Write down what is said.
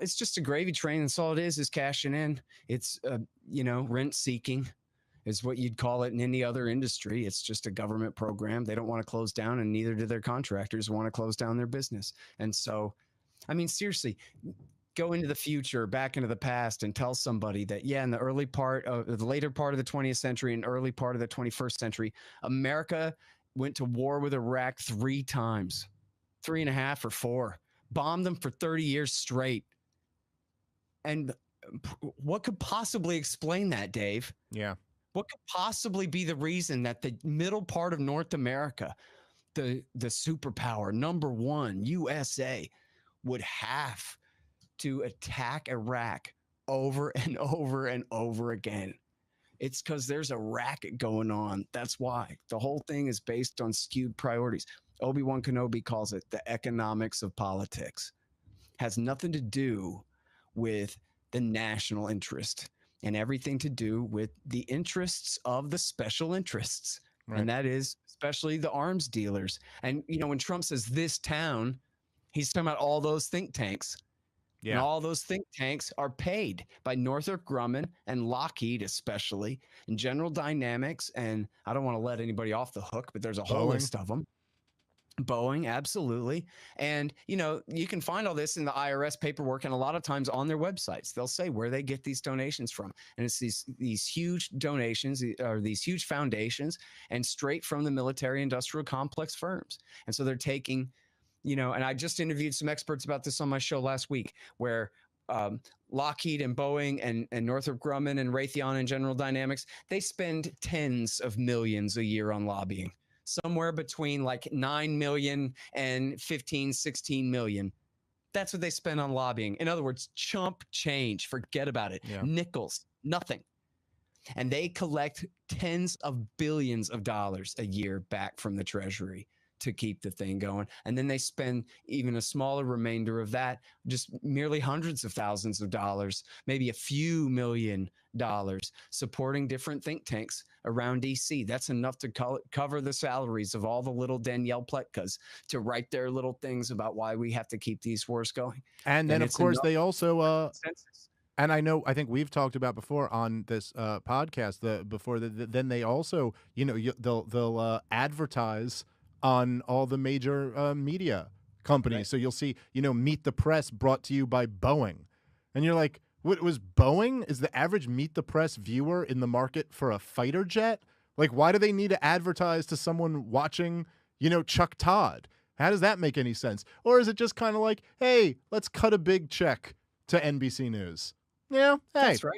it's just a gravy train. That's all it is cashing in. It's, rent seeking is what you'd call it in any other industry. It's just a government program. They don't want to close down, and neither do their contractors want to close down their business. And so, I mean, seriously, go into the future, back into the past, and tell somebody that, yeah, in the later part of the 20th century and early part of the 21st century, America went to war with Iraq 3 times, 3.5 or 4, bombed them for 30 years straight. And what could possibly explain that, Dave? Yeah. What could possibly be the reason that the middle part of North America, the superpower number 1, USA, would have to attack Iraq over and over and over again? It's because there's a racket going on. That's why. The whole thing is based on skewed priorities. Obi-Wan Kenobi calls it the economics of politics. Has nothing to do with the national interest and everything to do with the interests of the special interests. Right. And that is especially the arms dealers. And, when Trump says this town, he's talking about all those think tanks. Yeah. And all those think tanks are paid by Northrop Grumman and Lockheed, especially, and General Dynamics. And I don't want to let anybody off the hook, but there's a whole list of them. Boeing, absolutely. And, you can find all this in the IRS paperwork, and a lot of times on their websites, they'll say where they get these donations from. And it's these huge donations or these huge foundations, and straight from the military industrial complex firms. And so they're taking, and I just interviewed some experts about this on my show last week, where Lockheed and Boeing and Northrop Grumman and Raytheon and General Dynamics, they spend tens of millions a year on lobbying. Somewhere between like 9 million and 15, 16 million. That's what they spend on lobbying. In other words, chump change. Forget about it. Yeah. Nickels, nothing. And they collect tens of billions of dollars a year back from the Treasury to keep the thing going. And then they spend even a smaller remainder of that, just merely hundreds of thousands of dollars, maybe a few $million supporting different think tanks around DC. That's enough to cover the salaries of all the little Danielle Pletkas to write their little things about why we have to keep these wars going. And then, of course, they also and I think we've talked about before on this podcast then they also, they'll advertise on all the major media companies. Right. So you'll see, Meet the Press brought to you by Boeing. And you're like, what was Boeing? Is the average Meet the Press viewer in the market for a fighter jet? Like, why do they need to advertise to someone watching, Chuck Todd? How does that make any sense? Or is it just kind of like, hey, let's cut a big check to NBC News? Yeah, hey, that's right.